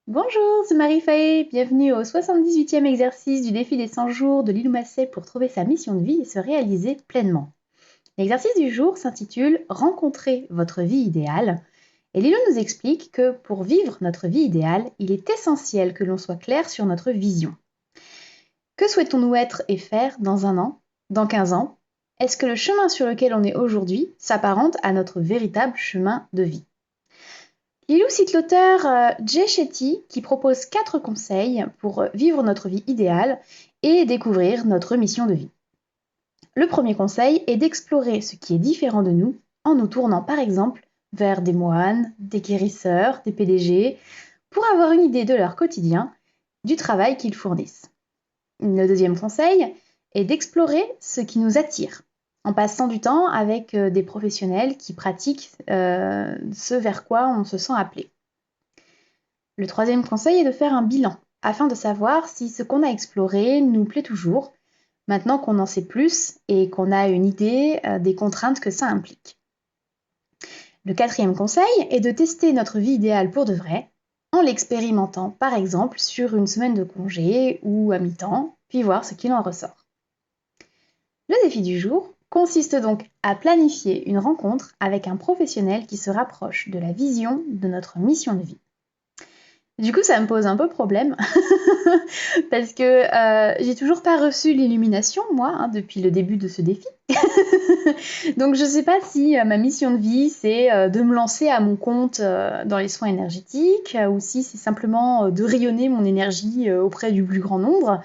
Bonjour, c'est Marie-Faye. Bienvenue au 78e exercice du défi des 100 jours de Lilou Massé pour trouver sa mission de vie et se réaliser pleinement. L'exercice du jour s'intitule Rencontrer votre vie idéale. Et Lilou nous explique que pour vivre notre vie idéale, il est essentiel que l'on soit clair sur notre vision. Que souhaitons-nous être et faire dans un an, dans 15 ans? Est-ce que le chemin sur lequel on est aujourd'hui s'apparente à notre véritable chemin de vie? Lilou cite l'auteur Jay Shetty qui propose 4 conseils pour vivre notre vie idéale et découvrir notre mission de vie. Le premier conseil est d'explorer ce qui est différent de nous en nous tournant par exemple vers des moines, des guérisseurs, des PDG, pour avoir une idée de leur quotidien, du travail qu'ils fournissent. Le deuxième conseil est d'explorer ce qui nous attire, en passant du temps avec des professionnels qui pratiquent ce vers quoi on se sent appelé. Le troisième conseil est de faire un bilan, afin de savoir si ce qu'on a exploré nous plaît toujours, maintenant qu'on en sait plus et qu'on a une idée des contraintes que ça implique. Le quatrième conseil est de tester notre vie idéale pour de vrai, en l'expérimentant par exemple sur une semaine de congé ou à mi-temps, puis voir ce qu'il en ressort. Le défi du jour consiste donc à planifier une rencontre avec un professionnel qui se rapproche de la vision de notre mission de vie. Du coup, ça me pose un peu problème parce que j'ai toujours pas reçu l'illumination, moi, depuis le début de ce défi. Donc, je sais pas si ma mission de vie, c'est de me lancer à mon compte dans les soins énergétiques ou si c'est simplement de rayonner mon énergie auprès du plus grand nombre,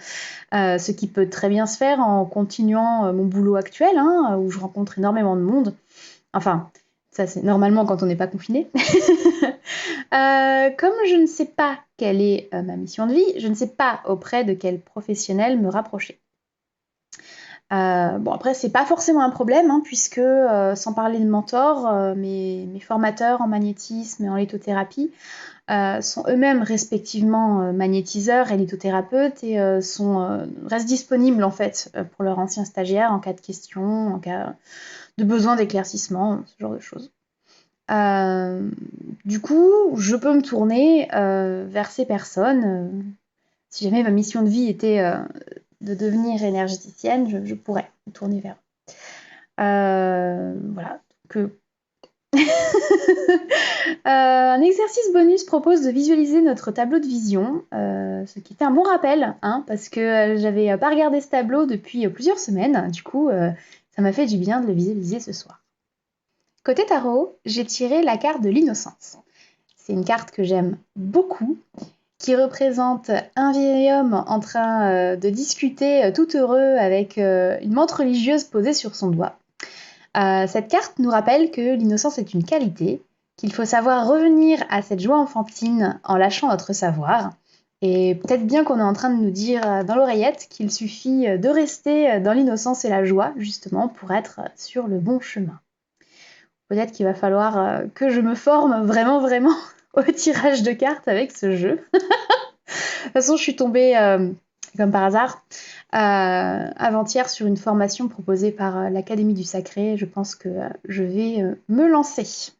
ce qui peut très bien se faire en continuant mon boulot actuel, où je rencontre énormément de monde. Enfin, ça, c'est normalement quand on n'est pas confiné. Comme je ne sais pas quelle est ma mission de vie, je ne sais pas auprès de quel professionnel me rapprocher. Bon, après, c'est pas forcément un problème, puisque sans parler de mentors, mes formateurs en magnétisme et en lithothérapie sont eux-mêmes respectivement magnétiseurs et lithothérapeutes et restent disponibles en fait pour leurs anciens stagiaires en cas de questions, en cas de besoin d'éclaircissement, ce genre de choses. Du coup, je peux me tourner vers ces personnes. Si jamais ma mission de vie était de devenir énergéticienne, je pourrais me tourner vers eux. Voilà. Un exercice bonus propose de visualiser notre tableau de vision, ce qui était un bon rappel, parce que j'avais pas regardé ce tableau depuis plusieurs semaines. Du coup, ça m'a fait du bien de le visualiser ce soir. Côté tarot, j'ai tiré la carte de l'innocence. C'est une carte que j'aime beaucoup, qui représente un vieil homme en train de discuter tout heureux avec une menthe religieuse posée sur son doigt. Cette carte nous rappelle que l'innocence est une qualité, qu'il faut savoir revenir à cette joie enfantine en lâchant notre savoir. Et peut-être bien qu'on est en train de nous dire dans l'oreillette qu'il suffit de rester dans l'innocence et la joie, justement, pour être sur le bon chemin. Peut-être qu'il va falloir que je me forme vraiment, vraiment au tirage de cartes avec ce jeu. De toute façon, je suis tombée, comme par hasard, avant-hier sur une formation proposée par l'Académie du Sacré. Je pense que je vais me lancer.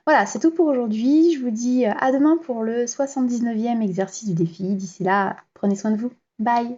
Voilà, c'est tout pour aujourd'hui. Je vous dis à demain pour le 79e exercice du défi. D'ici là, prenez soin de vous. Bye!